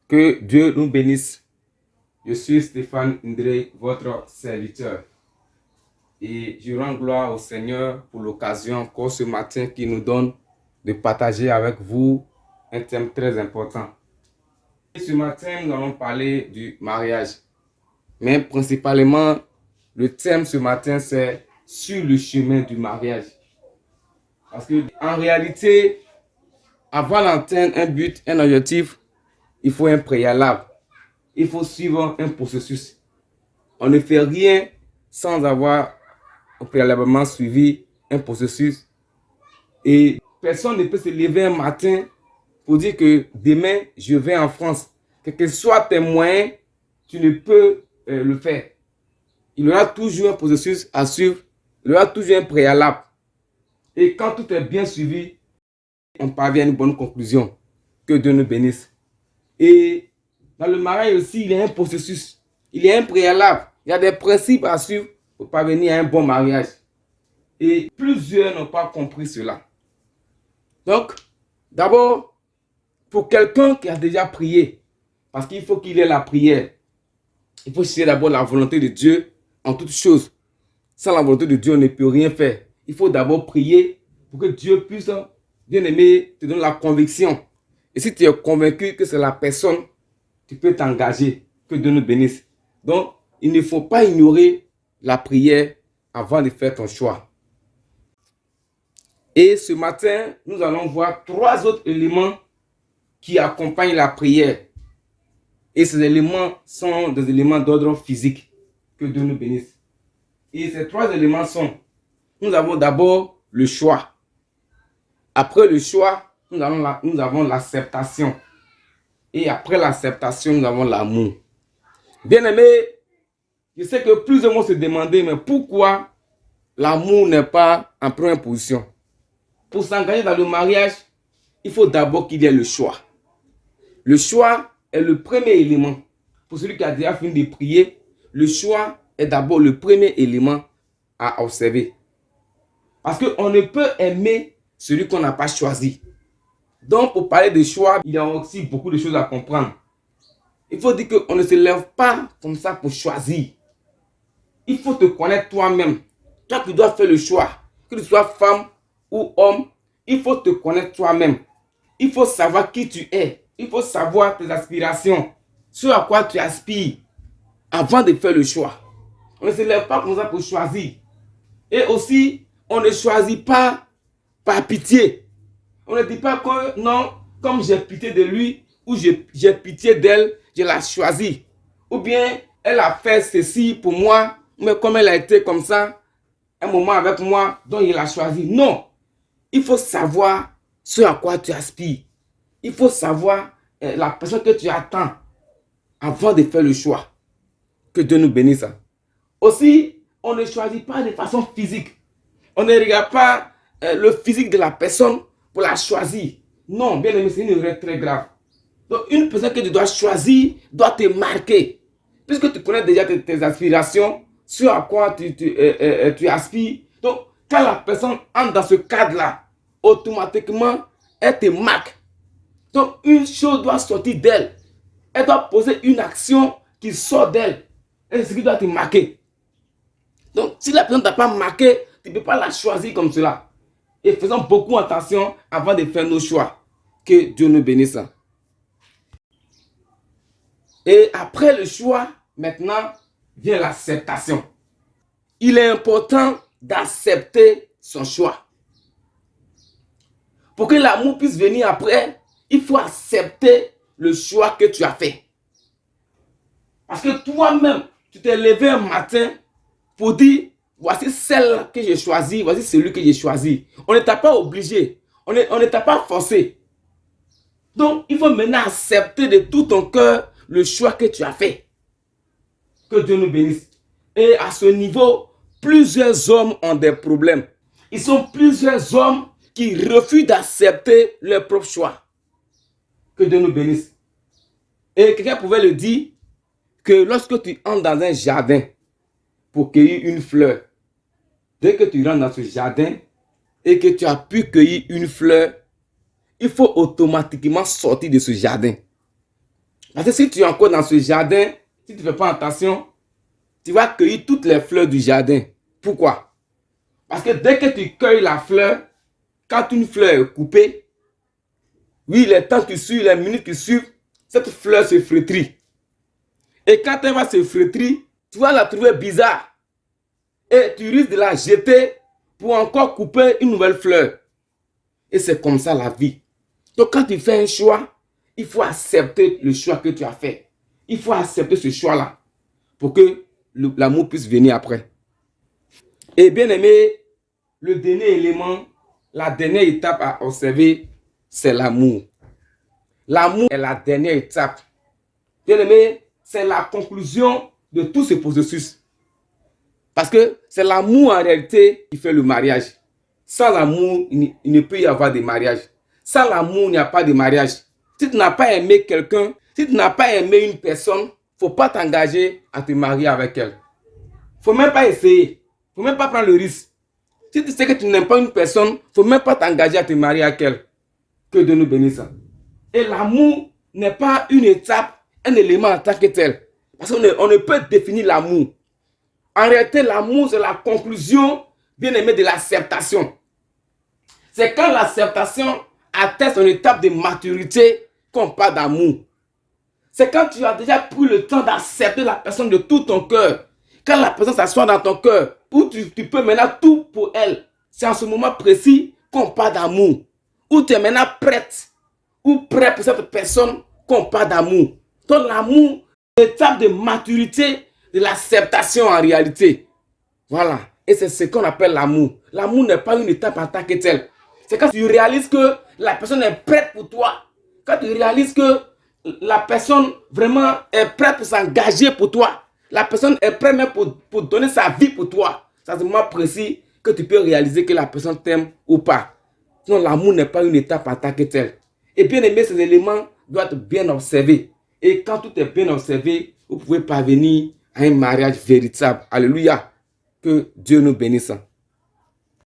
Que Dieu nous bénisse. Je suis Stéphane Indré, votre serviteur. Et je rends gloire au Seigneur pour l'occasion encore ce matin qu'il nous donne de partager avec vous un thème très important. Et ce matin, nous allons parler du mariage. Mais principalement, le thème ce matin, c'est sur le chemin du mariage. Parce que en réalité, avant d'atteindre un but, un objectif, il faut un préalable. Il faut suivre un processus. On ne fait rien sans avoir préalablement suivi un processus. Et personne ne peut se lever un matin pour dire que demain, je vais en France. Quels que soient tes moyens, tu ne peux le faire. Il y aura toujours un processus à suivre. Il y aura toujours un préalable. Et quand tout est bien suivi, on parvient à une bonne conclusion. Que Dieu nous bénisse. Et dans le mariage aussi, il y a un processus. Il y a un préalable. Il y a des principes à suivre pour parvenir à un bon mariage. Et plusieurs n'ont pas compris cela. Donc, d'abord, pour quelqu'un qui a déjà prié, parce qu'il faut qu'il ait la prière, il faut chercher d'abord la volonté de Dieu en toutes choses. Sans la volonté de Dieu, on ne peut rien faire. Il faut d'abord prier pour que Dieu puisse, bien aimé, te donner la conviction. Et si tu es convaincu que c'est la personne, tu peux t'engager. Que Dieu nous bénisse. Donc, il ne faut pas ignorer la prière avant de faire ton choix. Et ce matin, nous allons voir 3 autres éléments qui accompagnent la prière. Et ces éléments sont des éléments d'ordre physique. Que Dieu nous bénisse. Et ces 3 éléments sont, nous avons d'abord le choix. Après le choix, nous avons l'acceptation. Et après l'acceptation, nous avons l'amour. Bien aimé, je sais que plusieurs vont se demander, mais pourquoi l'amour n'est pas en première position? Pour s'engager dans le mariage, il faut d'abord qu'il y ait le choix. Le choix est le premier élément. Pour celui qui a déjà fini de prier, le choix est d'abord le premier élément à observer. Parce qu'on ne peut aimer celui qu'on n'a pas choisi. Donc, pour parler de choix, il y a aussi beaucoup de choses à comprendre. Il faut dire qu'on ne se lève pas comme ça pour choisir. Il faut te connaître toi-même. Toi qui dois faire le choix, que tu sois femme ou homme, il faut te connaître toi-même. Il faut savoir qui tu es. Il faut savoir tes aspirations, ce à quoi tu aspires avant de faire le choix. On ne se lève pas comme ça pour choisir. Et aussi, on ne choisit pas par pitié. On ne dit pas que non, comme j'ai pitié de lui ou j'ai pitié d'elle, je l'ai choisi. Ou bien, elle a fait ceci pour moi, mais comme elle a été comme ça, un moment avec moi, donc il a choisi. Non, il faut savoir ce à quoi tu aspires. Il faut savoir la personne que tu attends avant de faire le choix. Que Dieu nous bénisse. Aussi, on ne choisit pas de façon physique. On ne regarde pas le physique de la personne pour la choisir. Non, bien aimé, c'est une erreur très grave. Donc, une personne que tu dois choisir doit te marquer. Puisque tu connais déjà tes aspirations, sur à quoi tu aspires. Donc, quand la personne entre dans ce cadre-là, automatiquement, elle te marque. Donc, une chose doit sortir d'elle. Elle doit poser une action qui sort d'elle. Et c'est ce qui doit te marquer. Donc, si la personne ne t'a pas marqué, tu ne peux pas la choisir comme cela. Et faisons beaucoup attention avant de faire nos choix. Que Dieu nous bénisse. Et après le choix, maintenant, vient l'acceptation. Il est important d'accepter son choix. Pour que l'amour puisse venir après, il faut accepter le choix que tu as fait. Parce que toi-même, tu t'es levé un matin pour dire, voici celle que j'ai choisie, voici celui que j'ai choisi. On ne t'a pas obligé, on ne t'a pas forcé. Donc, il faut maintenant accepter de tout ton cœur le choix que tu as fait. Que Dieu nous bénisse. Et à ce niveau, plusieurs hommes ont des problèmes. Ils sont plusieurs hommes qui refusent d'accepter leur propre choix. Que Dieu nous bénisse. Et quelqu'un pouvait le dire que lorsque tu entres dans un jardin pour cueillir une fleur, dès que tu rentres dans ce jardin et que tu as pu cueillir une fleur, il faut automatiquement sortir de ce jardin. Parce que si tu es encore dans ce jardin, si tu ne fais pas attention, tu vas cueillir toutes les fleurs du jardin. Pourquoi? Parce que dès que tu cueilles la fleur, quand une fleur est coupée, oui, les temps qui suivent, les minutes qui suivent, cette fleur se flétrit. Et quand elle va se flétrir, tu vas la trouver bizarre. Et tu risques de la jeter pour encore couper une nouvelle fleur. Et c'est comme ça la vie. Donc quand tu fais un choix, il faut accepter le choix que tu as fait. Il faut accepter ce choix-là pour que l'amour puisse venir après. Et bien aimé, le dernier élément, la dernière étape à observer, c'est l'amour. L'amour est la dernière étape. Bien aimé, c'est la conclusion de tout ce processus. Parce que c'est l'amour en réalité qui fait le mariage. Sans l'amour, il ne peut y avoir de mariage. Sans l'amour, il n'y a pas de mariage. Si tu n'as pas aimé quelqu'un, si tu n'as pas aimé une personne, il ne faut pas t'engager à te marier avec elle. Il ne faut même pas essayer. Il ne faut même pas prendre le risque. Si tu sais que tu n'aimes pas une personne, il ne faut même pas t'engager à te marier avec elle. Que Dieu nous bénisse. Et l'amour n'est pas une étape, un élément en tant que tel. Parce qu'on ne peut définir l'amour. En réalité, l'amour, c'est la conclusion, bien aimé, de l'acceptation. C'est quand l'acceptation atteint son étape de maturité qu'on parle d'amour. C'est quand tu as déjà pris le temps d'accepter la personne de tout ton cœur. Quand la personne s'assoit dans ton cœur, où tu peux maintenant tout pour elle. C'est en ce moment précis qu'on parle d'amour. Où tu es maintenant prête ou prêt pour cette personne qu'on parle d'amour. Donc l'amour, c'est l'étape de maturité de l'acceptation en réalité. Voilà. Et c'est ce qu'on appelle l'amour. L'amour n'est pas une étape en tant que telle. C'est quand tu réalises que la personne est prête pour toi. Quand tu réalises que la personne vraiment est prête pour s'engager pour toi. La personne est prête même pour donner sa vie pour toi. C'est à ce moment précis que tu peux réaliser que la personne t'aime ou pas. Sinon, l'amour n'est pas une étape en tant que telle. Et bien aimé, ces éléments doivent être bien observés. Et quand tout est bien observé, vous pouvez parvenir à un mariage véritable. Alléluia. Que Dieu nous bénisse.